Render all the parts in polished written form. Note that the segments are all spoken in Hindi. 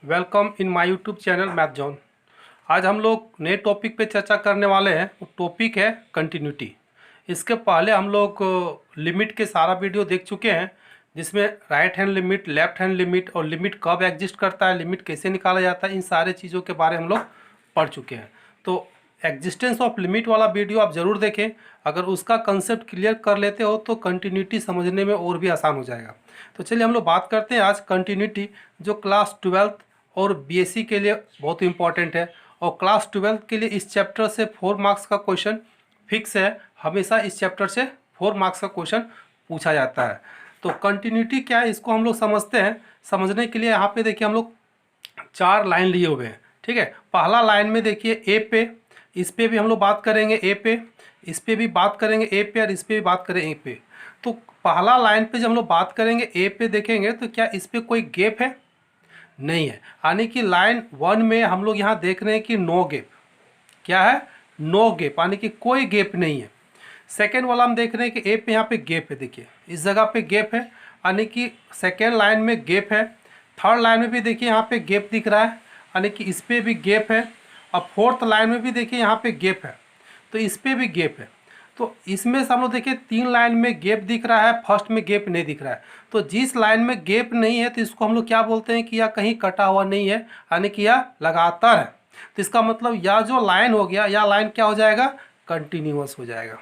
Welcome in my YouTube channel math John. आज हम लोग नए टॉपिक पे चर्चा करने वाले हैं। वो टॉपिक है कंटिन्यूटी। इसके पहले हम लोग लिमिट के सारा वीडियो देख चुके हैं, जिसमें right hand limit, left hand limit और लिमिट कब एग्जिस्ट करता है, लिमिट कैसे निकाला जाता है, इन सारे चीज़ों के बारे में हम लोग पढ़ चुके हैं। तो एग्जिस्टेंस ऑफ लिमिट वाला वीडियो आप ज़रूर देखें। अगर उसका कंसेप्ट क्लियर कर लेते हो तो कंटिन्यूटी समझने में और भी आसान हो जाएगा। तो चलिए हम लोग बात करते हैं आज कंटिन्यूटी, जो क्लास 12th और बीएससी के लिए बहुत इंपॉर्टेंट है। और क्लास 12th के लिए इस चैप्टर से 4 मार्क्स का क्वेश्चन फिक्स है। हमेशा इस चैप्टर से 4 मार्क्स का क्वेश्चन पूछा जाता है। तो कंटिन्यूटी क्या है इसको हम लोग समझते हैं। समझने के लिए यहाँ पे देखिए हम लोग 4 लाइन लिए हुए हैं, ठीक है। पहला लाइन में देखिए ए पे, इस पे भी हम लोग बात करेंगे ए पे, इस पे भी बात करेंगे ए पे और इस पे भी बात करेंगे ए पे। तो पहला लाइन पे जब हम लोग बात करेंगे ए पे देखेंगे तो क्या इस पे कोई गैप है? नहीं है। यानी कि लाइन 1 में हम लोग यहाँ देख रहे हैं कि नो गैप। क्या है? नो गैप, यानी कि कोई गैप नहीं है। सेकेंड वाला हम देख रहे हैं कि ए पे यहाँ पे गैप है। देखिए इस जगह पे गैप है, यानी कि सेकेंड लाइन में गैप है। थर्ड लाइन में भी देखिए यहाँ पे गैप दिख रहा है, यानी कि इस पे भी गैप है। और फोर्थ लाइन में भी देखिए यहाँ पे गैप है, तो इस पे भी गैप है। तो इसमें से हम लोग देखिए 3 लाइन में गैप दिख रहा है, फर्स्ट में गैप नहीं दिख रहा है। तो जिस लाइन में गैप नहीं है तो इसको हम लोग क्या बोलते हैं कि यह कहीं कटा हुआ नहीं है, यानी कि यह लगातार है। तो इसका मतलब यह जो लाइन हो गया, यह लाइन क्या हो जाएगा? कंटिन्यूअस हो जाएगा।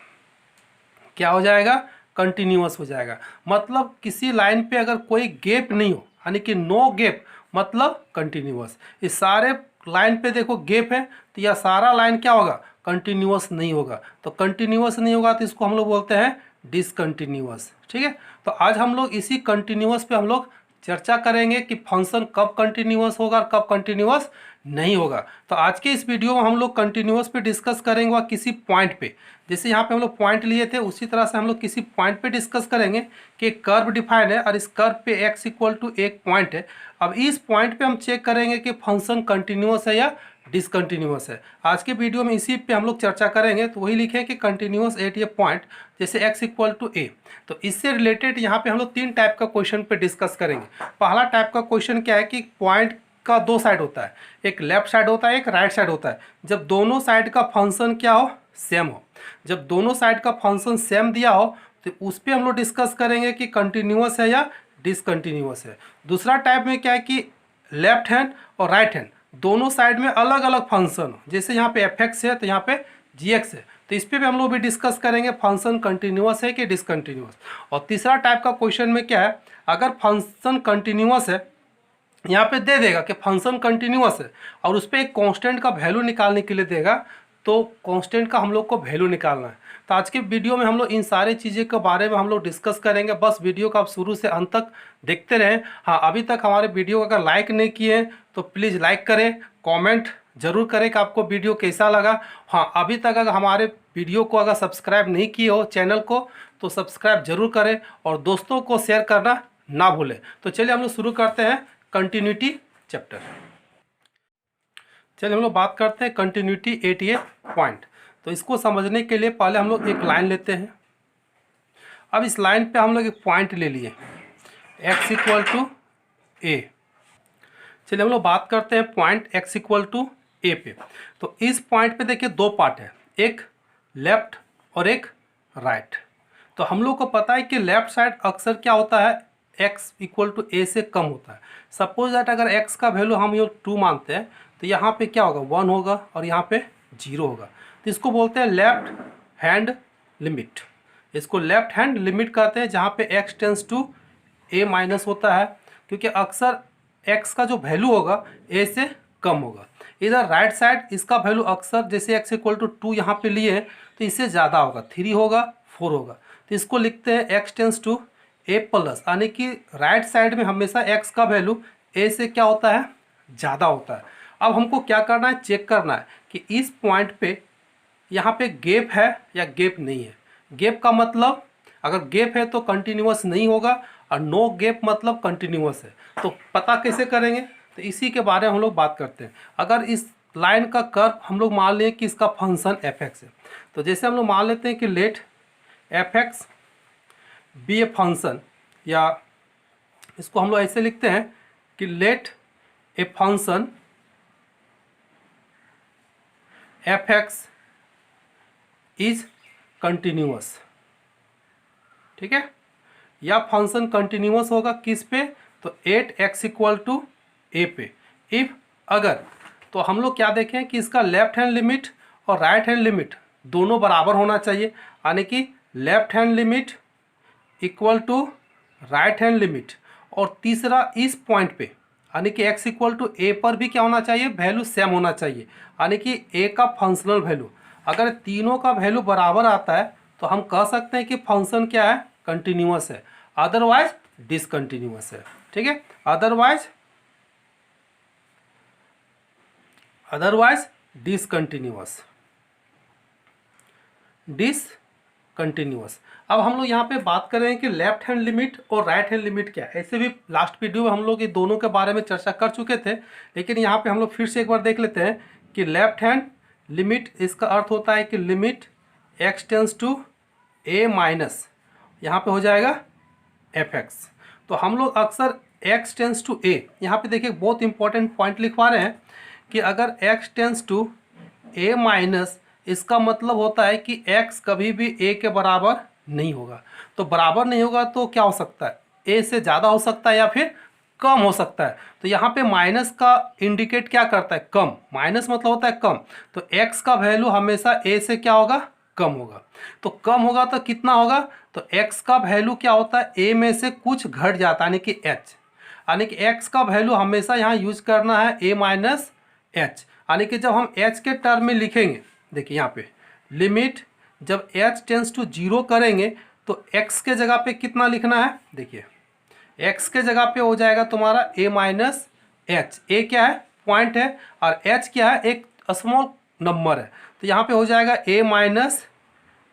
क्या हो जाएगा? कंटिन्यूअस हो जाएगा। मतलब किसी लाइन पे अगर कोई गैप नहीं हो, यानी कि नो गैप, मतलब कंटिन्यूअस। इस सारे लाइन पे देखो गैप है, तो यह सारा लाइन क्या होगा? कंटिन्यूअस नहीं होगा। तो कंटिन्यूअस नहीं होगा तो इसको हम लोग बोलते हैं डिसकंटिन्यूअस, ठीक है। तो आज हम लोग इसी कंटिन्यूअस पे हम लोग चर्चा करेंगे कि फंक्शन कब कंटिन्यूअस होगा और कब कंटिन्यूअस नहीं होगा। तो आज के इस वीडियो में हम लोग कंटिन्यूअस पे डिस्कस करेंगे और किसी पॉइंट पे, जैसे यहाँ पे हम लोग पॉइंट लिए थे उसी तरह से हम लोग किसी पॉइंट पे डिस्कस करेंगे कि एक कर्व डिफाइन है और इस कर्व पे x इक्वल टू एक पॉइंट है। अब इस पॉइंट पे हम चेक करेंगे कि फंक्शन कंटिन्यूअस है या डिसकंटिन्यूअस है। आज के वीडियो में इसी पे हम लोग चर्चा करेंगे। तो वही लिखे कि कंटिन्यूअस एट ये पॉइंट, जैसे x इक्वल टू ए। तो इससे रिलेटेड यहाँ पे हम लोग 3 टाइप का क्वेश्चन पे डिस्कस करेंगे। पहला टाइप का क्वेश्चन क्या है कि पॉइंट का 2 साइड होता है, एक लेफ्ट साइड होता है, एक राइट साइड होता है। जब दोनों साइड का फंक्शन क्या हो? सेम हो। जब दोनों साइड का फंक्शन सेम दिया हो तो उस पर हम लोग डिस्कस करेंगे कि कंटिन्यूअस है या डिसकंटिन्यूअस है। दूसरा टाइप में क्या है कि लेफ्ट हैंड और राइट हैंड दोनों साइड में अलग अलग फंक्शन हो, जैसे यहाँ पे एफ एक्स है तो यहाँ पे जी एक्स है। तो इस पर भी हम लोग भी डिस्कस करेंगे फंक्शन कंटिन्यूअस है कि डिसकंटिन्यूअस। और तीसरा टाइप का क्वेश्चन में क्या है, अगर फंक्शन कंटिन्यूअस है, यहाँ पे दे देगा कि फंक्शन कंटिन्यूअस है और उस पर एक कांस्टेंट का वैल्यू निकालने के लिए देगा, तो कांस्टेंट का हम लोग को वैल्यू निकालना है। तो आज के वीडियो में हम लोग इन सारे चीज़ें के बारे में हम लोग डिस्कस करेंगे। बस वीडियो को आप शुरू से अंत तक देखते रहें। हाँ, अभी तक हमारे वीडियो को अगर लाइक नहीं किए हैं तो प्लीज़ लाइक करें, कॉमेंट जरूर करें कि आपको वीडियो कैसा लगा। हाँ, अभी तक अगर हमारे वीडियो को अगर सब्सक्राइब नहीं किए हो चैनल को, तो सब्सक्राइब जरूर करें और दोस्तों को शेयर करना ना भूलें। तो चलिए हम लोग शुरू करते हैं कंटिन्यूटी चैप्टर। चलिए हम लोग बात करते हैं कंटिन्यूटी एट ए पॉइंट। तो इसको समझने के लिए पहले हम लोग एक लाइन लेते हैं। अब इस लाइन पे हम लोग एक पॉइंट ले लिए, x इक्वल टू ए। चलिए हम लोग बात करते हैं पॉइंट x इक्वल टू ए पे। तो इस पॉइंट पे देखिए 2 पार्ट है, एक लेफ्ट और एक राइट। तो हम लोग को पता है कि लेफ्ट साइड अक्सर क्या होता है, x इक्वल टू ए से कम होता है। सपोज दैट अगर x का वैल्यू हम ये 2 मानते हैं तो यहाँ पे क्या होगा? 1 होगा और यहाँ पे 0 होगा। तो इसको बोलते हैं लेफ्ट हैंड लिमिट। इसको लेफ्ट हैंड लिमिट कहते हैं, जहाँ पे x tends to a minus होता है, क्योंकि अक्सर x का जो वैल्यू होगा a से कम होगा। इधर राइट साइड इसका वैल्यू अक्सर जैसे x इक्वल टू 2 यहाँ पे लिए हैं तो इससे ज़्यादा होगा, 3 होगा, 4 होगा। तो इसको लिखते हैं x tends to a plus, यानी कि राइट साइड में हमेशा x का वैल्यू a से क्या होता है? ज़्यादा होता है। अब हमको क्या करना है? चेक करना है कि इस पॉइंट पे यहाँ पे गैप है या गैप नहीं है। गैप का मतलब, अगर गैप है तो कंटिन्यूअस नहीं होगा और नो गैप मतलब कंटिन्यूअस है। तो पता कैसे करेंगे? तो इसी के बारे में हम लोग बात करते हैं। अगर इस लाइन का कर्व हम लोग मान लें कि इसका फंक्शन एफ एक्स है, तो जैसे हम लोग मान लेते हैं कि let f x be a function, या इसको हम लोग ऐसे लिखते हैं कि let a function f x is continuous, ठीक है। या फंक्शन कंटिन्यूअस होगा किस पे, तो 8x इक्वल टू ए पे। इफ अगर, तो हम लोग क्या देखें कि इसका लेफ्ट हैंड लिमिट और राइट हैंड लिमिट दोनों बराबर होना चाहिए, यानी कि left hand limit equal to right hand limit. और तीसरा इस पॉइंट पे यानी कि x इक्वल टू ए पर भी क्या होना चाहिए, वैल्यू सेम होना चाहिए, यानी कि a का फंक्शनल वैल्यू। अगर तीनों का वैल्यू बराबर आता है तो हम कह सकते हैं कि फंक्शन क्या है, कंटिन्यूअस है, अदरवाइज डिसकंटिन्यूअस है, ठीक है। Otherwise discontinuous. अब हम लोग यहाँ पे बात कर रहे हैं कि लेफ्ट हैंड लिमिट और राइट हैंड लिमिट क्या है। ऐसे भी लास्ट वीडियो में हम लोग ये दोनों के बारे में चर्चा कर चुके थे, लेकिन यहाँ पे हम लोग फिर से एक बार देख लेते हैं कि लेफ्ट हैंड लिमिट, इसका अर्थ होता है कि limit x tends to a minus, यहाँ पे हो जाएगा fx। तो हम लोग अक्सर x टेंस टू a, यहाँ पे देखिए बहुत इंपॉर्टेंट पॉइंट लिखवा रहे हैं कि अगर x tends to a minus, इसका मतलब होता है कि x कभी भी a के बराबर नहीं होगा। तो बराबर नहीं होगा तो क्या हो सकता है, a से ज़्यादा हो सकता है या फिर कम हो सकता है। तो यहाँ पे माइनस का इंडिकेट क्या करता है, कम। माइनस मतलब होता है कम, तो x का वैल्यू हमेशा a से क्या होगा, कम होगा। तो कम होगा तो कितना होगा, तो x का वैल्यू क्या होता है, a में से कुछ घट जाता है, यानी कि h, यानी कि x का वैल्यू हमेशा यहाँ यूज करना है a माइनस एच। यानी कि जब हम h के टर्म में लिखेंगे, देखिए यहाँ पे लिमिट जब h टेंस टू 0 करेंगे तो x के जगह पे कितना लिखना है, देखिए x के जगह पे हो जाएगा तुम्हारा a माइनस एच। ए क्या है, पॉइंट है, और h क्या है, एक स्मॉल नंबर है, तो यहाँ पे हो जाएगा a माइनस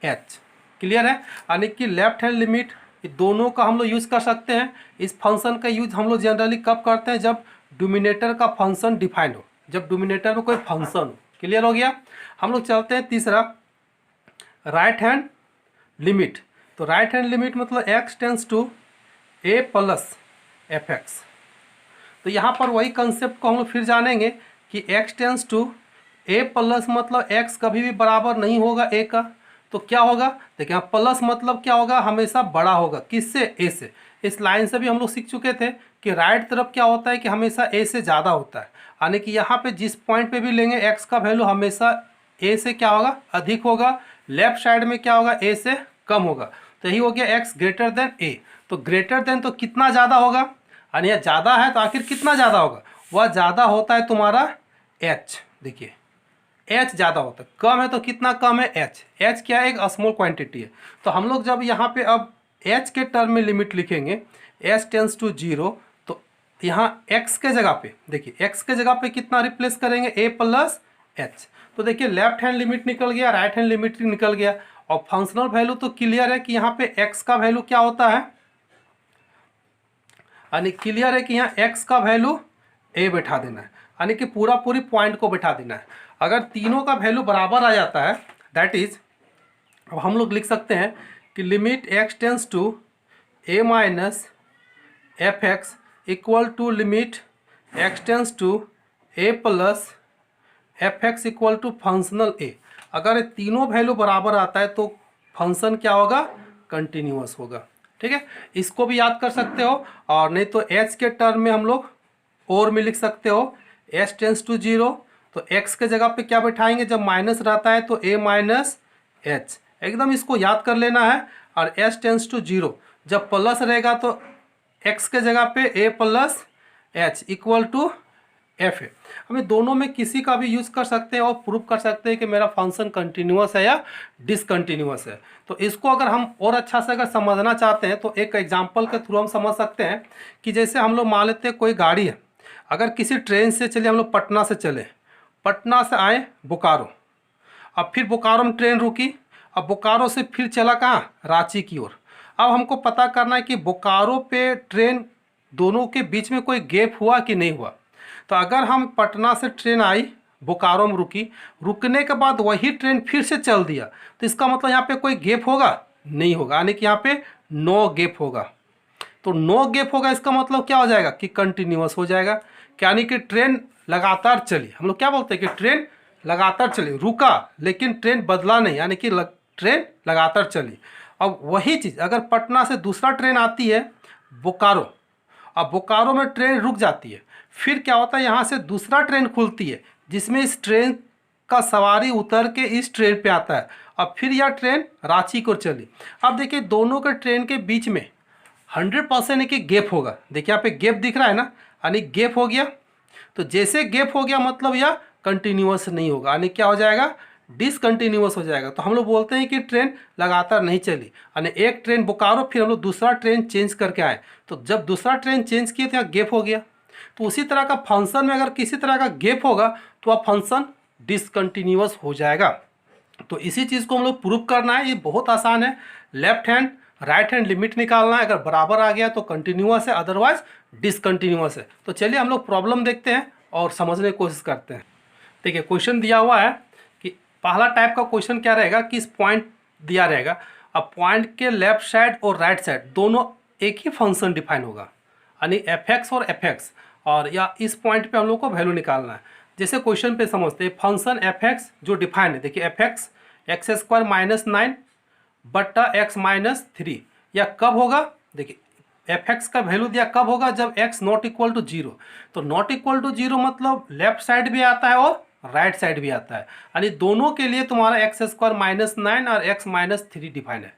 एच। क्लियर है। यानी कि लेफ्ट हैंड लिमिट दोनों का हम लोग यूज़ कर सकते हैं। इस फंक्शन का यूज हम लोग जनरली कब करते हैं, जब डोमिनेटर का फंक्शन डिफाइंड हो, जब डोमिनेटर में कोई फंक्शन हो। क्लियर हो गया। हम लोग चलते हैं तीसरा, राइट हैंड लिमिट। तो राइट हैंड लिमिट मतलब x tends to a plus f x. तो यहाँ पर वही कंसेप्ट को हम लोग फिर जानेंगे कि x tends to a plus मतलब x कभी भी बराबर नहीं होगा a का, तो क्या होगा, देखिए यहाँ प्लस मतलब क्या होगा, हमेशा बड़ा होगा, किससे, a से। इस लाइन से भी हम लोग सीख चुके थे कि राइट तरफ क्या होता है कि हमेशा a से ज़्यादा होता है, यानी कि यहाँ पे जिस पॉइंट पे भी लेंगे x का वैल्यू हमेशा a से क्या होगा, अधिक होगा। लेफ्ट साइड में क्या होगा, a से कम होगा। तो यही हो गया x ग्रेटर देन a। तो ग्रेटर देन तो कितना ज़्यादा होगा, यानी यह ज़्यादा है तो आखिर कितना ज़्यादा होगा, वह ज़्यादा होता है तुम्हारा h। देखिए h ज़्यादा होता है, कम है तो कितना कम है, h क्या है, एक स्मॉल क्वांटिटी है। तो हम लोग जब यहाँ पे अब h के टर्म में लिमिट लिखेंगे, h टेंस टू 0, तो यहाँ x के जगह पे, देखिए x के जगह पे कितना रिप्लेस करेंगे, a प्लस h। तो देखिए लेफ्ट हैंड लिमिट निकल गया, राइट हैंड लिमिट निकल गया, और फंक्शनल वैल्यू तो क्लियर है कि यहाँ पे x का वैल्यू क्या होता है, यानी क्लियर है कि यहाँ x का वैल्यू a बैठा देना है, यानी कि पूरी पॉइंट को बैठा देना है। अगर तीनों का वैल्यू बराबर आ जाता है, दैट इज, अब हम लोग लिख सकते हैं कि limit x tends to a minus f x equal to limit x tends to a plus f x equal to functional a। अगर ये तीनों वैल्यू बराबर आता है तो फंक्शन क्या होगा, कंटिन्यूअस होगा। ठीक है, इसको भी याद कर सकते हो, और नहीं तो h के टर्म में हम लोग और में लिख सकते हो, h टेंस टू 0, तो x के जगह पे क्या बैठाएंगे, जब माइनस रहता है तो a माइनस एच, एकदम इसको याद कर लेना है। और h टेंस टू 0 जब प्लस रहेगा तो x के जगह पे a plus h equal to f है। हमें दोनों में किसी का भी यूज़ कर सकते हैं और प्रूव कर सकते हैं कि मेरा फंक्शन कंटिन्यूअस है या डिसकंटिन्यूअस है। तो इसको अगर हम और अच्छा से अगर समझना चाहते हैं तो एक एग्जांपल के थ्रू हम समझ सकते हैं कि जैसे हम लोग मान लेते हैं कोई गाड़ी है, अगर किसी ट्रेन से चले, हम लोग पटना से चले, पटना से आए बोकारो, अब फिर बोकारो में ट्रेन रुकी, अब बोकारो से फिर चला कहाँ, रांची की ओर। अब हमको पता करना है कि बोकारो पे ट्रेन दोनों के बीच में कोई गैप हुआ कि नहीं हुआ। तो अगर हम पटना से ट्रेन आई, बोकारो में रुकी, रुकने के बाद वही ट्रेन फिर से चल दिया, तो इसका मतलब यहाँ पे कोई गैप होगा, नहीं होगा, यानी कि यहाँ पे नो गैप होगा। तो नो गैप होगा, इसका मतलब क्या हो जाएगा कि कंटिन्यूअस हो जाएगा। यानी कि ट्रेन लगातार चली। हम लोग क्या बोलते हैं कि ट्रेन लगातार चली, रुका लेकिन ट्रेन बदला नहीं, यानी कि ट्रेन लगातार चली। अब वही चीज़ अगर पटना से दूसरा ट्रेन आती है बोकारो, अब बोकारो में ट्रेन रुक जाती है, फिर क्या होता है यहाँ से दूसरा ट्रेन खुलती है जिसमें इस ट्रेन का सवारी उतर के इस ट्रेन पे आता है। अब फिर यह ट्रेन रांची को चली। अब देखिए दोनों के ट्रेन के बीच में 100% एक गैप होगा। देखिए यहाँ पे गैप दिख रहा है ना, यानी गैप हो गया। तो जैसे गैप हो गया मतलब यह कंटिन्यूअस नहीं होगा, यानी क्या हो जाएगा, डिसकंटिन्यूअस हो जाएगा। तो हम लोग बोलते हैं कि ट्रेन लगातार नहीं चली, यानी एक ट्रेन बोकारो फिर हम लोग दूसरा ट्रेन चेंज करके आए, तो जब दूसरा ट्रेन चेंज किए तो यहाँ गैप हो गया। तो उसी तरह का फंक्शन में अगर किसी तरह का गैप होगा तो वह फंक्शन डिसकंटिन्यूअस हो जाएगा। तो इसी चीज़ को हम लोग प्रूव करना है, ये बहुत आसान है। Left hand right hand limit निकालना है, अगर बराबर आ गया तो कंटिन्यूअस है, अदरवाइज डिसकंटिन्यूअस है। तो चलिए हम लोग प्रॉब्लम देखते हैं और समझने की कोशिश करते हैं। देखिए क्वेश्चन दिया हुआ है कि पहला टाइप का क्वेश्चन क्या रहेगा कि इस पॉइंट दिया रहेगा, अब पॉइंट के लेफ्ट साइड और राइट साइड दोनों एक ही फंक्शन डिफाइन होगा, यानी एफ एक्स और एफ एक्स, और या इस पॉइंट पे हम लोग को वैल्यू निकालना है। जैसे क्वेश्चन पे समझते हैं फंक्शन एफ एक्स जो डिफाइन है, देखिए F x x square minus 9 बट्टा एक्स माइनस 3, या कब होगा, देखिए एफ एक्स का वैल्यू दिया कब होगा, जब एक्स नॉट इक्वल टू 0। तो नॉट इक्वल टू 0 मतलब लेफ्ट साइड भी आता है और राइट साइड भी आता है, यानी दोनों के लिए तुम्हारा एक्स स्क्वायर माइनस 9 और एक्स माइनस 3 डिफाइन है।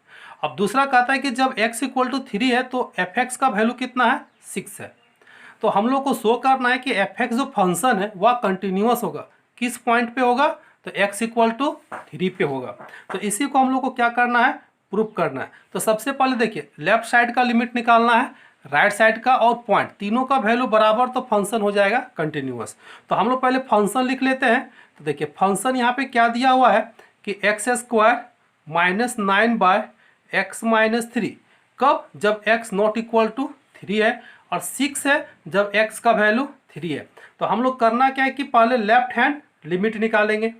अब दूसरा कहता है कि जब एक्स इक्वल टू 3 है तो एफ एक्स का वैल्यू कितना है, 6 है। तो हम लोग को शो करना है कि एफ एक्स जो फंक्शन है वह कंटिन्यूअस होगा, किस पॉइंट पे होगा, तो x इक्वल टू 3 पे होगा। तो इसी को हम लोग को क्या करना है, प्रूफ करना है। तो सबसे पहले देखिए लेफ्ट साइड का लिमिट निकालना है, राइट साइड का और पॉइंट, तीनों का वैल्यू बराबर तो फंक्शन हो जाएगा कंटिन्यूअस। तो हम लोग पहले फंक्शन लिख लेते हैं। तो देखिए फंक्शन यहाँ पे क्या दिया हुआ है कि x square minus 9 by x minus 3, कब, जब x नॉट इक्वल टू 3 है, और 6 है जब x का वैल्यू 3 है। तो हम लोग करना क्या है कि पहले लेफ्ट हैंड लिमिट निकालेंगे।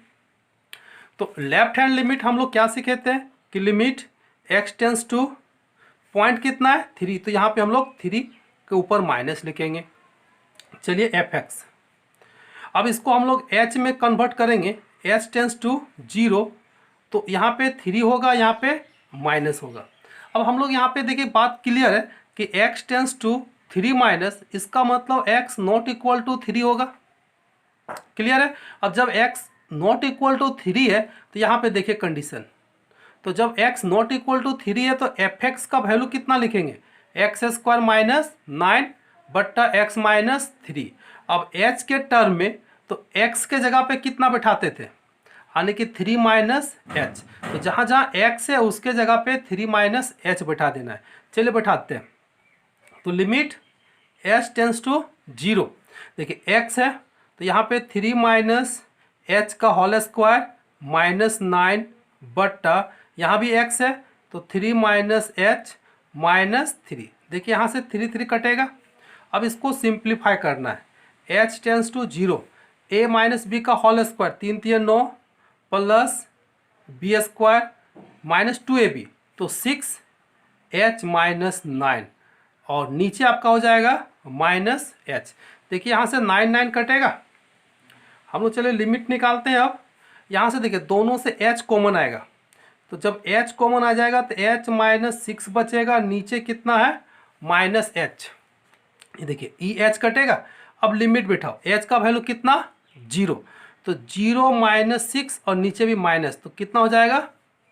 तो लेफ्ट हैंड लिमिट हम लोग क्या सीखे थे कि limit x tends two point कितना है 3, तो यहाँ पे हम लोग 3 के ऊपर माइनस लिखेंगे। चलिए एफ एक्स, अब इसको हम लोग h में कन्वर्ट करेंगे, h टेंस टू 0, तो यहाँ पे 3 होगा, यहाँ पे माइनस होगा। अब हम लोग यहाँ पे देखिए बात क्लियर है कि x टेंस टू 3 माइनस, इसका मतलब x नॉट इक्वल टू 3 होगा, क्लियर है। अब जब x नॉट इक्वल टू 3 है तो यहाँ पे देखिए कंडीशन, तो जब x नॉट इक्वल टू 3 है तो एफ एक्स का वैल्यू कितना लिखेंगे, एक्स स्क्वायर माइनस 9 बट्टा एक्स माइनस 3। अब h के टर्म में तो x के जगह पे कितना बैठाते थे, यानी कि 3 माइनस एच, तो जहाँ जहाँ x है उसके जगह पे 3 माइनस एच बैठा देना है। चलिए बैठाते हैं। तो लिमिट h टेंस टू 0, देखिए x है तो यहाँ पे 3 माइनस एच का होल स्क्वायर माइनस 9 बट्टा यहाँ भी x है तो 3 माइनस एच माइनस 3, देखिए यहाँ से 3 3 कटेगा। अब इसको सिंप्लीफाई करना है, h tends to 0, a minus B का whole square 3 3 9 plus B square minus 2ab, तो 6h माइनस 9, और नीचे आपका हो जाएगा माइनस h। देखिए यहाँ से 9 9 कटेगा, हम लोग चलिए लिमिट निकालते हैं। अब यहाँ से देखिए दोनों से h कॉमन आएगा, तो जब h कॉमन आ जाएगा तो h माइनस 6 बचेगा, नीचे कितना है माइनस h, ये देखिए ई एच कटेगा। अब लिमिट बैठाओ, h का वैल्यू कितना 0, तो 0 माइनस 6 और नीचे भी माइनस, तो कितना हो जाएगा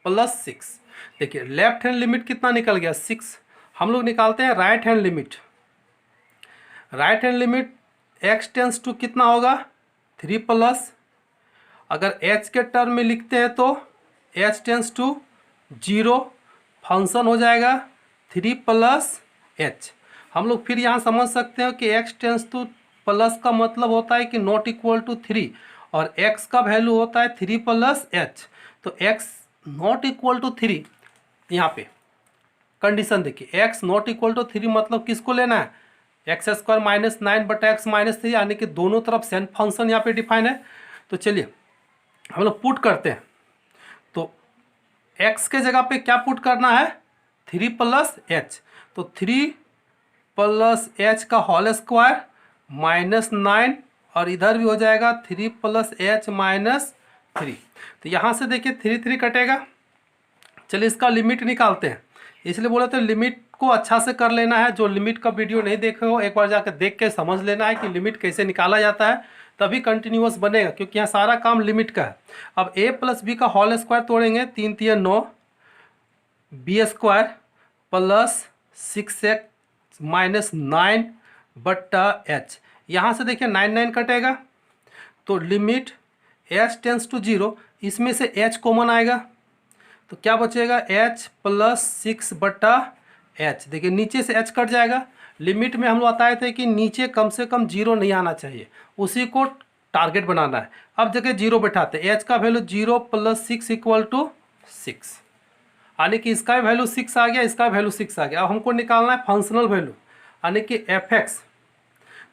प्लस 6। देखिए लेफ्ट हैंड लिमिट कितना निकल गया 6। हम लोग निकालते हैं right hand limit. Right hand limit x tends to कितना होगा 3 प्लस, अगर h के टर्म में लिखते हैं तो h टेंस टू 0, फंक्शन हो जाएगा 3 प्लस h। हम लोग फिर यहाँ समझ सकते हैं कि x टेंस टू प्लस का मतलब होता है कि नॉट इक्वल टू 3, और x का वैल्यू होता है 3 प्लस h, तो x नॉट इक्वल टू 3, यहाँ पे कंडीशन देखिए x नॉट इक्वल टू 3 मतलब किसको लेना है, एक्स स्क्वायर माइनस 9 बटा एक्स माइनस 3, यानी कि दोनों तरफ सेम फंक्शन यहाँ पे डिफाइन है। तो चलिए हम लोग पुट करते हैं, तो x के जगह पे क्या पुट करना है 3 प्लस एच, तो 3 प्लस एच का होल स्क्वायर -9 और इधर भी हो जाएगा 3 + h - 3। तो यहाँ से देखिए 3 कटेगा। चलिए इसका लिमिट निकालते हैं, इसलिए बोले तो लिमिट को अच्छा से कर लेना है। जो लिमिट का वीडियो नहीं देखे हो एक बार जाकर देख के समझ लेना है कि लिमिट कैसे निकाला जाता है, तभी कंटिन्यूअस बनेगा, क्योंकि यहाँ सारा काम लिमिट का है। अब a + b का होल स्क्वायर तोड़ेंगे, 3 × 9 b² + 6x - 9/h। यहाँ से देखिए 9 कटेगा, तो लिमिट h टेंस टू 0, इसमें से h कॉमन आएगा, तो क्या बचेगा h + 6/h। देखिए नीचे से h कट जाएगा। लिमिट में हम लोग बताए थे कि नीचे कम से कम 0 नहीं आना चाहिए, उसी को टारगेट बनाना है। अब जगह 0 बैठाते, h का वैल्यू 0 + 6 = 6, यानी कि इसका वैल्यू 6 आ गया, इसका वैल्यू 6 आ गया। अब हमको निकालना है फंक्शनल वैल्यू, यानी कि fx।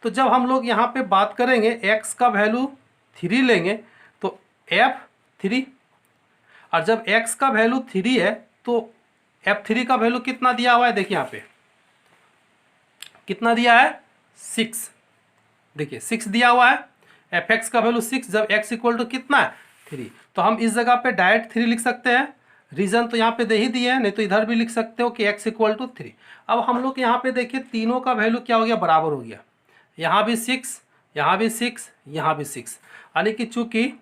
तो जब हम लोग यहाँ पे बात करेंगे x का वैल्यू 3 लेंगे तो f3, और जब x का वैल्यू 3 है तो f3 का वैल्यू कितना दिया हुआ है, देखिए यहाँ पे कितना दिया है 6। देखिए 6 दिया हुआ है, fx का वैल्यू 6, जब x = कितना है 3। तो हम इस जगह पे डायरेक्ट 3 लिख सकते हैं, रीजन तो यहाँ पे दे ही दिए हैं, नहीं तो इधर भी लिख सकते हो कि x = 3। अब हम लोग यहाँ पे देखिए तीनों का वैल्यू क्या हो गया, बराबर हो गया। यहाँ भी 6, यहाँ भी 6, यहाँ भी 6, यानी कि चूंकि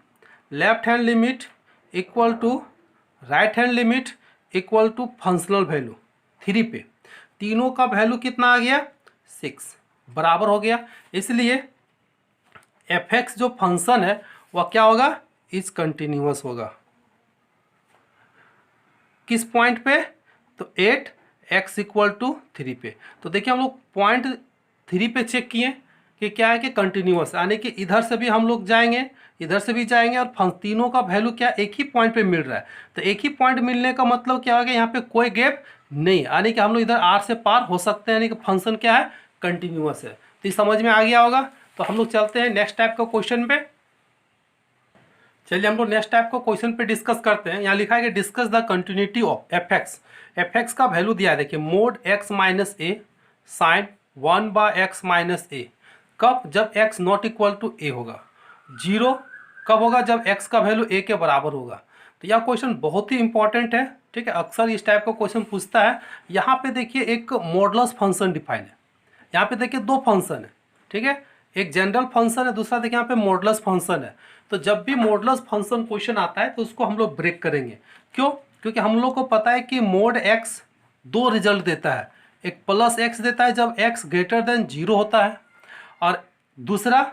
left hand limit equal to right hand limit equal to functional value 3 पे तीनों का वैल्यू कितना आ गया 6, बराबर हो गया। इसलिए fx जो फंक्शन है वह क्या होगा, इज कंटिन्यूअस होगा। किस पॉइंट पे, तो 8x = 3 पे। तो देखिए हम लोग पॉइंट 3 पे चेक किए कि क्या है कि कंटिन्यूअस, यानी कि इधर से भी हम लोग जाएंगे, इधर से भी जाएंगे, और तीनों का वैल्यू क्या एक ही पॉइंट पे मिल रहा है। तो एक ही पॉइंट मिलने का मतलब क्या हो गया, यहाँ पे कोई गैप नहीं, यानी कि हम लोग इधर r से पार हो सकते हैं, यानी कि फंक्शन क्या है, कंटिन्यूअस है। तो ये समझ में आ गया होगा। तो हम लोग चलते हैं नेक्स्ट टाइप का क्वेश्चन पे। चलिए हम लोग नेक्स्ट टाइप को क्वेश्चन पे डिस्कस करते हैं। यहाँ लिखा है कि discuss the continuity of fx। fx का वैल्यू दिया है, देखिए mod x - a sin 1/x - a। कब, जब x ≠ a होगा। 0 कब होगा, जब x का वैल्यू a के बराबर होगा। तो यह क्वेश्चन बहुत ही इंपॉर्टेंट है, ठीक है, अक्सर इस टाइप का क्वेश्चन पूछता है। यहाँ पे देखिए एक मॉडुलस फंक्शन डिफाइन है, यहाँ पे देखिए दो फंक्शन है, ठीक है, एक जनरल फंक्शन है, दूसरा देखिए यहाँ पे मॉडुलस फंक्शन है। तो जब भी मॉडुलस फंक्शन क्वेश्चन आता है तो उसको हम लोग ब्रेक करेंगे। क्यों, क्योंकि हम लोग को पता है कि mod x दो रिजल्ट देता है, एक +x देता है जब x > 0 होता है, और दूसरा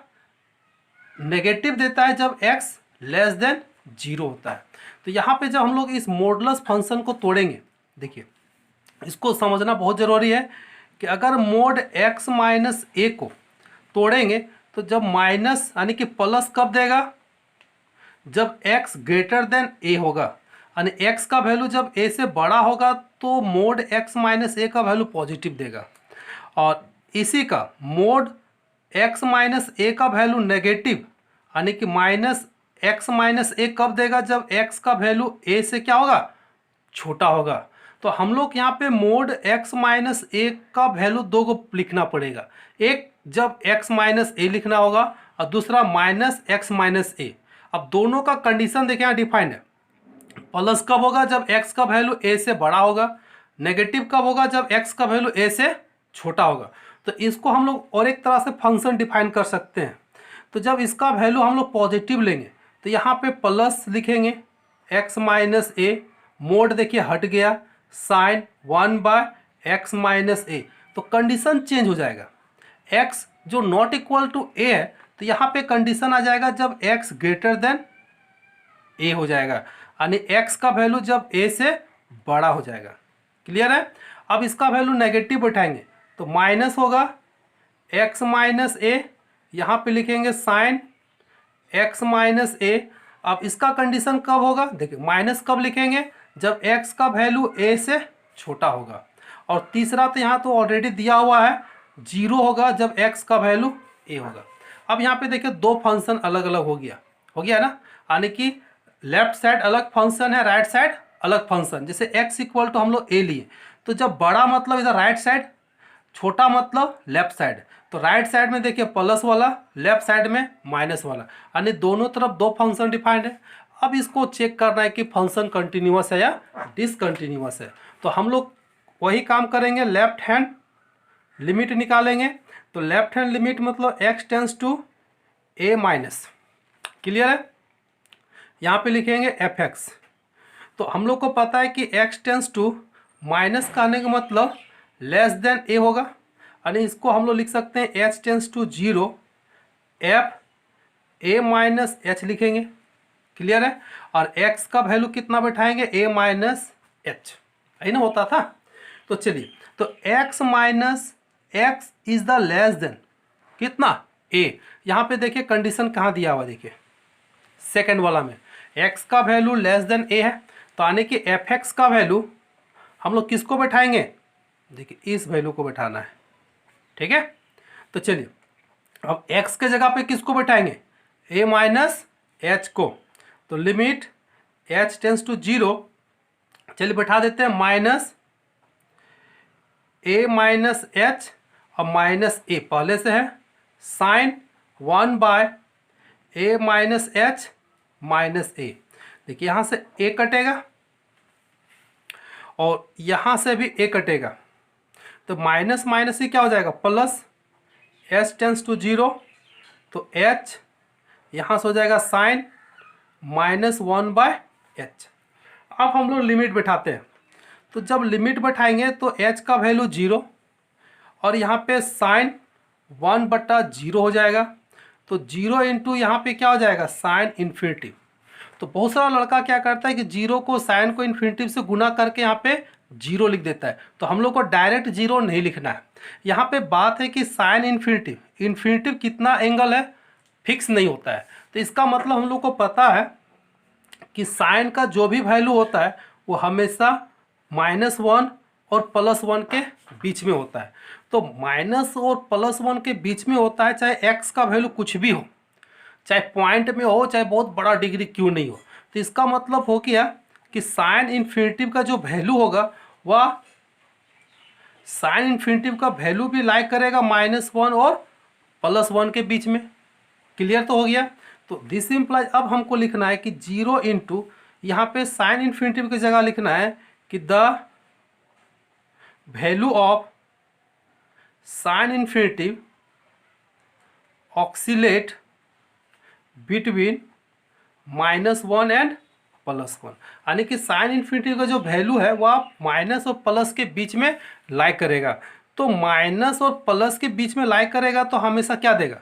नेगेटिव देता है जब x < 0 होता है। तो यहाँ पे जब हम लोग इस मॉडुलस फंक्शन को तोड़ेंगे, देखिए इसको समझना बहुत ज़रूरी है कि अगर mod x - a को तोड़ेंगे तो जब माइनस यानी कि प्लस कब देगा, जब x > a होगा, यानी x का वैल्यू जब a से बड़ा होगा तो mod x - a का वैल्यू पॉजिटिव देगा, और इसी का mod x - a का वैल्यू नेगेटिव यानी कि -x - a कब देगा, जब x का वैल्यू a से क्या होगा, छोटा होगा। तो हम लोग यहाँ पे mod x - a का वैल्यू दो को लिखना पड़ेगा, एक जब x - a लिखना होगा और दूसरा -x - a। अब दोनों का कंडीशन देखिए यहाँ डिफाइंड है। प्लस कब होगा, जब x का वैल्यू a से बड़ा होगा, नेगेटिव कब होगा, जब x का वैल्यू a से छोटा होगा। तो इसको हम लोग और एक तरह से फंक्शन डिफाइन कर सकते हैं। तो जब इसका वैल्यू हम लोग पॉजिटिव लेंगे तो यहाँ पे प्लस लिखेंगे x - a, मोड देखिए हट गया, साइन 1/x - a, तो कंडीशन चेंज हो जाएगा। x जो नॉट इक्वल टू a है तो यहाँ पे कंडीशन आ जाएगा जब x > a हो जाएगा, यानी x का वैल्यू जब a से बड़ा हो जाएगा। क्लियर है। अब इसका वैल्यू नेगेटिव बैठाएंगे तो माइनस होगा x - a, यहाँ पे लिखेंगे साइन x - a। अब इसका कंडीशन कब होगा, देखिए माइनस कब लिखेंगे, जब x का वैल्यू a से छोटा होगा, और तीसरा तो यहाँ तो ऑलरेडी दिया हुआ है 0 होगा जब x का वैल्यू a होगा। अब यहाँ पे देखिए दो फंक्शन अलग अलग हो गया ना, यानी कि लेफ्ट साइड अलग फंक्शन है, राइट साइड अलग फंक्शन। जैसे x = हम लोग a लिए, तो जब बड़ा मतलब इधर राइट साइड, छोटा मतलब लेफ्ट साइड, तो राइट साइड में देखिए प्लस वाला, लेफ्ट साइड में माइनस वाला, यानी दोनों तरफ दो फंक्शन डिफाइंड है। अब इसको चेक करना है कि फंक्शन कंटिन्यूअस है या डिसकंटिन्यूअस है। तो हम लोग वही काम करेंगे, लेफ्ट हैंड लिमिट निकालेंगे। तो लेफ्ट हैंड लिमिट मतलब x tends to a minus, clear है। यहाँ पे लिखेंगे fx। तो हम लोग को पता है कि x टेंस टू माइनस का आने का मतलब लेस देन a होगा, यानी इसको हम लोग लिख सकते हैं h tends to 0 f a minus h लिखेंगे, क्लियर है। और x का वैल्यू कितना बैठाएंगे, a माइनस h, यही ना होता था। तो चलिए, तो x minus x is the less than कितना, a। यहाँ पे देखिए कंडीशन कहाँ दिया हुआ, देखिए सेकंड वाला में x का वैल्यू लेस देन a है, तो आने की fx का वैल्यू हम लोग किसको बैठाएंगे, देखिए इस वैल्यू को बैठाना है, ठीक है। तो चलिए अब x के जगह पे किसको बैठाएंगे, a माइनस h को। तो लिमिट h टेंस टू 0, चलिए बैठा देते हैं माइनस a माइनस h और माइनस a पहले से है, sine 1 by a minus h minus a। देखिए यहाँ से a कटेगा और यहाँ से भी a कटेगा, तो माइनस माइनस ही क्या हो जाएगा प्लस, h टेंस टू 0, तो h यहाँ से हो जाएगा साइन माइनस 1 बाय h। अब हम लोग लिमिट बैठाते हैं, तो जब लिमिट बैठाएंगे तो h का वैल्यू 0 और यहाँ पे साइन 1/0 हो जाएगा, तो 0 इंटू यहाँ पे क्या हो जाएगा साइन इन्फिनिटिव। तो बहुत सारा लड़का क्या करता है कि 0 को साइन को इन्फिनिटिव से गुना करके यहाँ पे 0 लिख देता है। तो हम लोग को डायरेक्ट 0 नहीं लिखना है। यहाँ पे बात है कि साइन इन्फिनिटिव, इन्फिनिटिव कितना एंगल है फिक्स नहीं होता है। तो इसका मतलब हम लोग को पता है कि साइन का जो भी वैल्यू होता है वो हमेशा -1 और +1 के बीच में होता है। तो माइनस और +1 के बीच में होता है, चाहे x का वैल्यू कुछ भी हो, चाहे पॉइंट में हो, चाहे बहुत बड़ा डिग्री क्यों नहीं हो। तो इसका मतलब हो गया कि साइन इन्फिनिटिव का जो वैल्यू होगा वह साइन इन्फिनिटिव का वैल्यू भी लाइक करेगा -1 और +1 के बीच में, क्लियर तो हो गया। तो दिस इम्प्लाइज, अब हमको लिखना है कि 0 इंटू यहाँ पे साइन इन्फिनिटिव की जगह लिखना है कि the value of sine infinitive oxalate between -1 and +1, यानी कि साइन इन्फिनिटिव का जो वैल्यू है वह माइनस और प्लस के बीच में लाइक करेगा। तो माइनस और प्लस के बीच में लाइक करेगा तो हमेशा क्या देगा,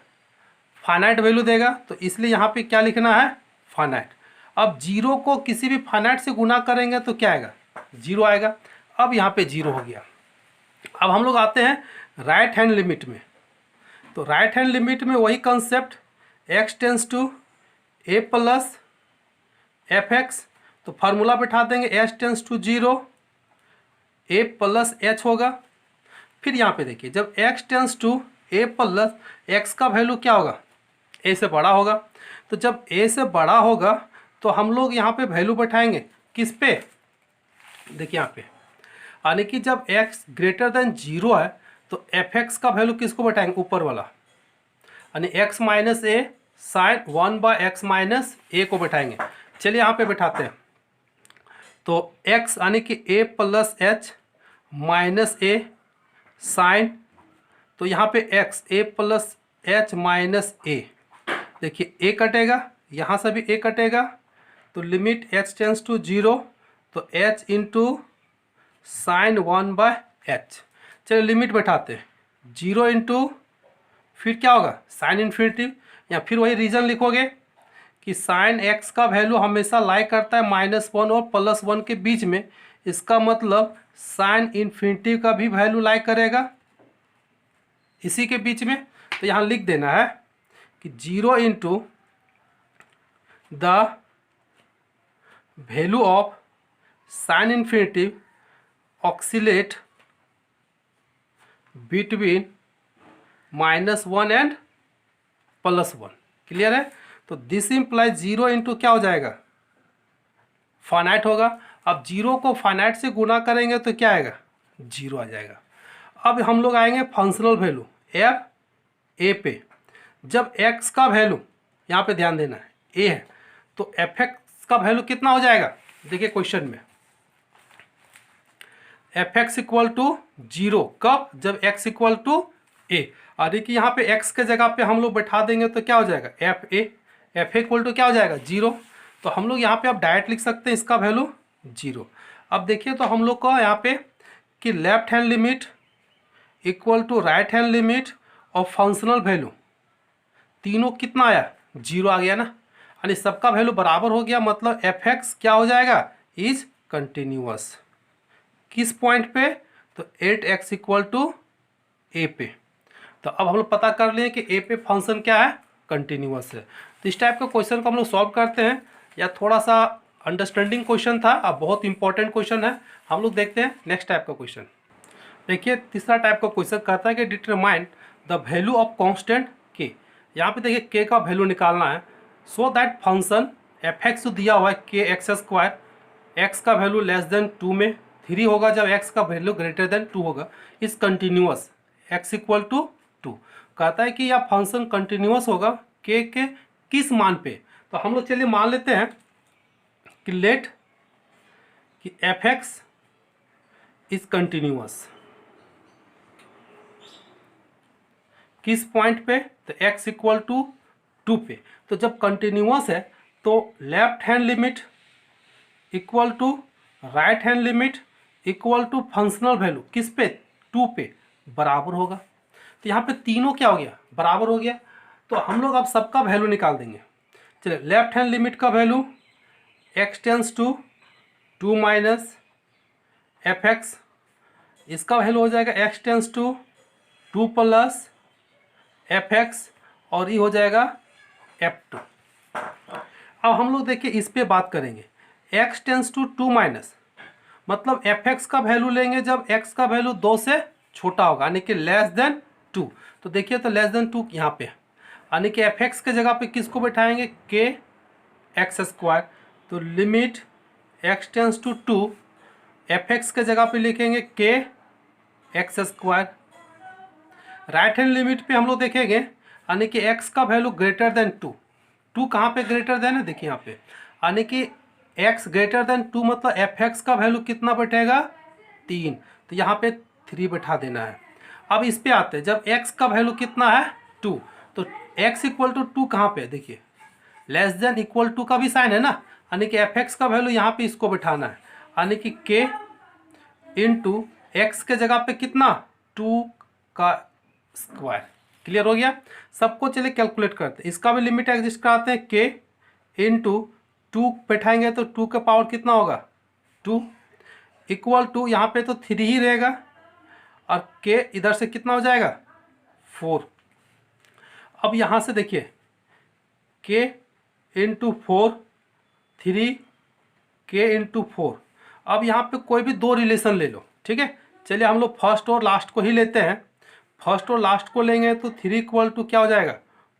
फाइनाइट वैल्यू देगा। तो इसलिए यहाँ पे क्या लिखना है, फाइनाइट। अब 0 को किसी भी फाइनाइट से गुना करेंगे तो क्या आएगा, 0 आएगा। अब यहाँ पे 0 हो गया। अब हम लोग आते हैं राइट हैंड लिमिट में। तो राइट हैंड लिमिट में वही concept, x tends to a plus fx। तो फार्मूला बैठा देंगे h tends to 0 a plus h होगा। फिर यहाँ पे देखिए जब x tends to a plus x का वैल्यू क्या होगा, a से बड़ा होगा। तो जब a से बड़ा होगा तो हम लोग यहाँ पे वैल्यू बैठाएंगे किस पे, देखिए यहाँ पे, यानी कि जब x ग्रेटर देन 0 है तो fx का वैल्यू किसको बैठाएंगे, ऊपर वाला, यानी x minus A sign 1/x minus ए को बैठाएंगे। चलिए यहाँ पे बैठाते हैं। तो x यानी कि a plus h minus A sign, तो यहाँ पे x a plus h minus A, देखिए a कटेगा, यहाँ से भी a कटेगा, तो लिमिट h टेंस टू 0, तो h इंटू साइन 1/h। चलिए लिमिट बैठाते हैं, 0 इंटू फिर क्या होगा साइन इन्फिनिटिव, या फिर वही रीजन लिखोगे कि साइन x का वैल्यू हमेशा लाइक करता है -1 और +1 के बीच में। इसका मतलब साइन इन्फिनिटिव का भी वैल्यू लाइक करेगा इसी के बीच में। तो यहाँ लिख देना है कि 0 into the value of sine infinitive oxalate between -1 and +1, clear है। तो दिस इम्प्लाइज 0 इंटू क्या हो जाएगा, फाइनाइट होगा। अब 0 को फाइनाइट से गुना करेंगे तो क्या आएगा, 0 आ जाएगा। अब हम लोग आएंगे फंक्शनल वैल्यू एफ ए पे। जब एक्स का वैल्यू यहाँ पे ध्यान देना है ए है, तो एफ एक्स का वैल्यू कितना हो जाएगा, देखिए क्वेश्चन में एफ एक्स इक्वल टू 0 कब, जब एक्स इक्वल टू ए। और देखिए यहाँ पे एक्स के जगह पे हम लोग बैठा देंगे तो क्या हो जाएगा एफ ए इक्वल टू क्या हो जाएगा 0। तो हम लोग यहाँ पे अब डायरेक्ट लिख सकते हैं इसका वैल्यू 0। अब देखिए तो हम लोग को यहाँ पे कि left hand limit equal to right hand limit और फंक्शनल वैल्यू तीनों कितना आया 0 आ गया ना, यानी सबका वैल्यू बराबर हो गया। मतलब एफ एक्स क्या हो जाएगा इज कंटिन्यूअस। किस पॉइंट पे, तो 8x इक्वल टू ए पे। तो अब हम लोग पता कर लिए कि ए पे फंक्शन क्या है कंटिन्यूअस है। तो इस टाइप का क्वेश्चन को हम लोग सॉल्व करते हैं, या थोड़ा सा अंडरस्टैंडिंग क्वेश्चन था, अब बहुत इंपॉर्टेंट क्वेश्चन है। हम लोग देखते हैं नेक्स्ट टाइप का क्वेश्चन। देखिए तीसरा टाइप का क्वेश्चन कहता है कि determine the value of constant के। यहाँ पे देखिए के का वैल्यू निकालना है, so that function f x दिया हुआ है के एक्स स्क्वायर, एक्स का वैल्यू लेस देन 2 में 3 होगा जब एक्स का वैल्यू ग्रेटर देन 2 होगा, is continuous x equal to 2। कहता है कि यह फंक्शन कंटिन्यूअस होगा के किस मान पे। तो हम लोग चलिए मान लेते हैं कि लेट कि एफ एक्स इज कंटिन्यूअस किस पॉइंट पे, तो x इक्वल टू 2 पे। तो जब कंटिन्यूअस है तो left hand limit equal to right hand limit equal to functional value किस पे 2 पे बराबर होगा। तो यहाँ पे तीनों क्या हो गया बराबर हो गया। तो हम लोग अब सबका वैल्यू निकाल देंगे। चलिए लेफ्ट हैंड लिमिट का value x tends to 2 minus f x, इसका वैल्यू हो जाएगा x tends to 2 plus f x, और ये हो जाएगा F2। अब हम लोग देखिए इस पे बात करेंगे x टेंस टू 2 माइनस, मतलब एफ एक्स का वैल्यू लेंगे जब x का वैल्यू 2 से छोटा होगा, यानी कि लेस देन 2। तो देखिए तो लेस देन 2 यहाँ पे, यानी कि एफ एक्स के जगह पे किसको बैठाएंगे के एक्स स्क्वायर। तो limit x tends to 2, f x के जगह पे लिखेंगे k x square. Right hand limit पे हम लोग देखेंगे यानी कि x का वैल्यू ग्रेटर देन 2। 2 कहाँ पे ग्रेटर देन है, देखिए यहाँ पे, यानी कि x ग्रेटर देन 2 मतलब एफ एक्स का वैल्यू कितना बैठेगा 3। तो यहाँ पे 3 बैठा देना है। अब इस पे आते हैं, जब x का वैल्यू कितना है 2, तो x इक्वल टू 2 कहाँ पे, देखिए लेस देन इक्वल टू का भी साइन है ना, यानी कि एफ एक्स का वैल्यू यहाँ पे इसको बैठाना है, यानी कि k इंटू एक्स के जगह पे कितना 2 का स्क्वायर। क्लियर हो गया सबको। चलिए कैलकुलेट करते हैं, इसका भी लिमिट एग्जिस्ट कराते हैं, के इंटू 2 बैठाएंगे तो 2 का पावर कितना होगा 2 इक्वल टू यहाँ पे तो 3 ही रहेगा, और के इधर से कितना हो जाएगा 4। अब यहाँ से देखिए के इंटू 4 3 के इंटू 4। अब यहाँ पे कोई भी दो रिलेशन ले लो, ठीक है। चलिए हम लोग फर्स्ट और लास्ट को ही लेते हैं। फर्स्ट और लास्ट को लेंगे तो 3 इक्वल टू क्या हो जाएगा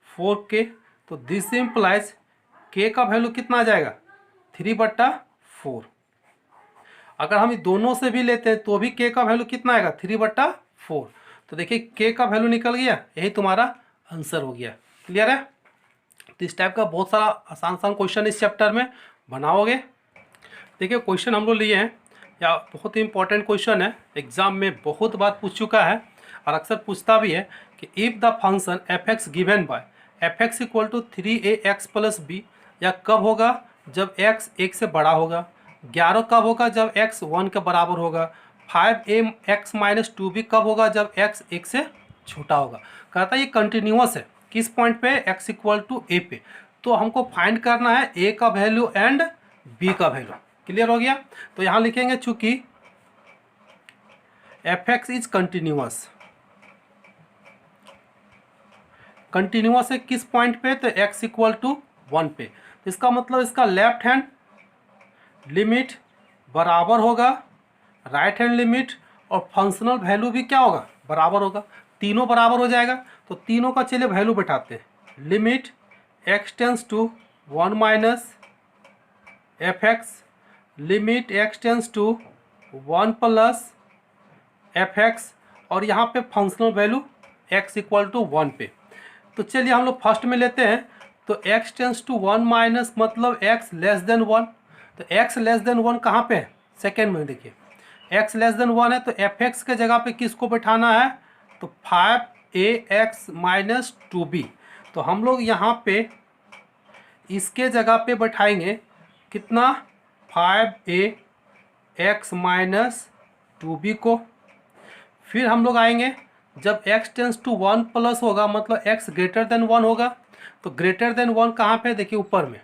4k। तो दिस इम्प्लाइज के का वैल्यू कितना आ जाएगा 3/4। अगर हम दोनों से भी लेते हैं तो भी के का वैल्यू कितना आएगा 3/4। तो देखिए के का वैल्यू निकल गया, यही तुम्हारा आंसर हो गया। क्लियर है। तो इस टाइप का बहुत सारा आसान क्वेश्चन इस चैप्टर में बनाओगे। देखिए क्वेश्चन हम लोग लिए हैं, या बहुत ही इंपॉर्टेंट क्वेश्चन है, एग्जाम में बहुत बार पूछ चुका है और अक्सर पूछता भी है कि if the function f x given by f x equal to 3ax plus b, या कब होगा जब x 1 से बड़ा होगा। 11 कब होगा जब x 1 के बराबर होगा। 5ax माइनस 2 भी कब होगा जब x 1 से छोटा होगा। कहता है ये कंटिन्यूअस है किस पॉइंट पे x इक्वल टू a पे। तो हमको फाइंड करना है a का वैल्यू एंड b का वैल्यू। क्लियर हो गया। तो यहाँ लिखेंगे चूंकि F x is continuous, continuous है किस पॉइंट पे, तो x इक्वल टू 1 पे। तो इसका मतलब इसका लेफ्ट हैंड लिमिट बराबर होगा राइट हैंड लिमिट, और फंक्शनल वैल्यू भी क्या होगा बराबर होगा। तीनों बराबर हो जाएगा। तो तीनों का चलिए वैल्यू बैठाते हैं। Limit x tends to 1 minus f x, limit x tends to 1 plus f x, और यहाँ पे functional value x equal to 1 पे। तो चलिए हम लोग फर्स्ट में लेते हैं। तो x टेंस टू 1 माइनस मतलब x लेस देन 1। तो x लेस देन 1 कहाँ पे है? सेकेंड में देखिए x लेस देन 1 है तो fx के जगह पे किसको बैठाना है? तो 5ax माइनस 2b। तो हम लोग यहाँ पे इसके जगह पे बैठाएंगे कितना? 5ax माइनस 2b को। फिर हम लोग आएंगे जब x टेंस टू 1 प्लस होगा मतलब x ग्रेटर देन 1 होगा। तो ग्रेटर देन 1 कहाँ पे? देखिए ऊपर में।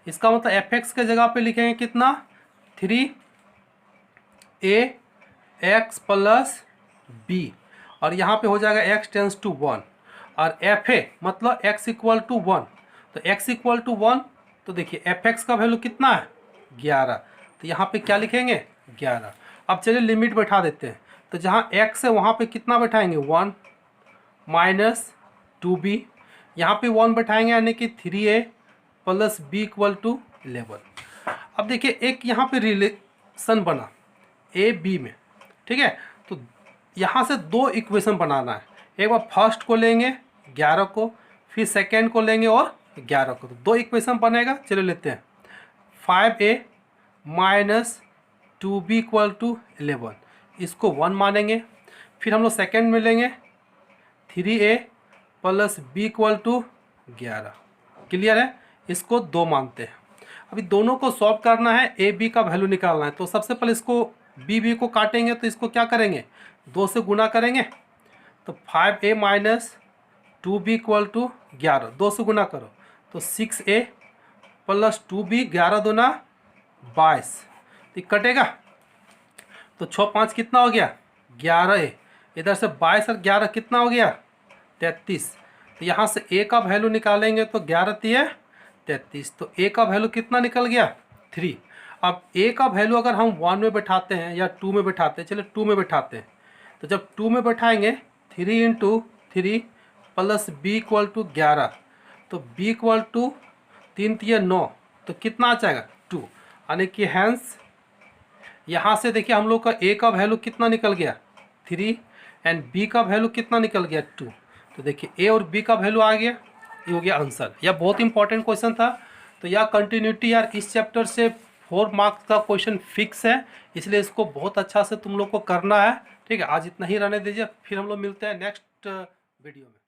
इसका मतलब fx के जगह पे लिखेंगे कितना? 3ax प्लस b और यहाँ पे हो जाएगा x टेंस टू 1 और fa मतलब x इक्वल टू 1। तो x इक्वल टू 1 तो देखिए fx का वैल्यू कितना है? 11। तो यहाँ पे क्या लिखेंगे? 11। अब चलिए लिमिट बैठा देते हैं। तो जहाँ x है वहाँ पे कितना बैठाएंगे? 1 माइनस 2b। यहाँ पे 1 बैठाएंगे यानी कि 3a plus b equal to 11। अब देखिए एक यहाँ पे रिलेशन बना a b में, ठीक है। तो यहाँ से दो इक्वेशन बनाना है। एक बार फर्स्ट को लेंगे 11 को, फिर सेकेंड को लेंगे और 11 को, तो दो इक्वेशन बनेगा। चलो लेते हैं 5a minus 2b equal to 11, इसको 1 मानेंगे। फिर हम लोग सेकेंड में लेंगे 3a plus b equal to 11। Clear है? इसको 2 मानते हैं। अभी दोनों को सॉल्व करना है, a b का वैल्यू निकालना है। तो सबसे पहले इसको b को काटेंगे तो इसको क्या करेंगे? 2 से गुना करेंगे। तो 5a minus 2b equal to 11, 2 से गुना करो तो 6a प्लस 2b, 11 दूना 22, तो कटेगा। तो 6 5 कितना हो गया? 11a। इधर से 22 और 11 कितना हो गया? 33। तो यहाँ से a का वैल्यू निकालेंगे तो 11 3 33। तो a का वैल्यू कितना निकल गया? 3। अब a का वैल्यू अगर हम 1 में बैठाते हैं या 2 में बैठाते हैं, चलिए 2 में बैठाते हैं। तो जब 2 में बैठाएंगे 3 into 3 plus b equal to 11, तो b इक्वल टू 3 3 9, तो कितना आ जाएगा? 2। यानी कि हैंस यहाँ से देखिए हम लोग का a का वैल्यू कितना निकल गया? 3 एंड b का वैल्यू कितना निकल गया? 2। तो देखिए a और b का वैल्यू आ गया, ये हो गया आंसर। यह बहुत इंपॉर्टेंट क्वेश्चन था। तो यह कंटिन्यूटी यार इस चैप्टर से 4 मार्क्स का क्वेश्चन फिक्स है, इसलिए इसको बहुत अच्छा से तुम लोग को करना है। ठीक है, आज इतना ही रहने दीजिए, फिर हम लोग मिलते हैं नेक्स्ट वीडियो में।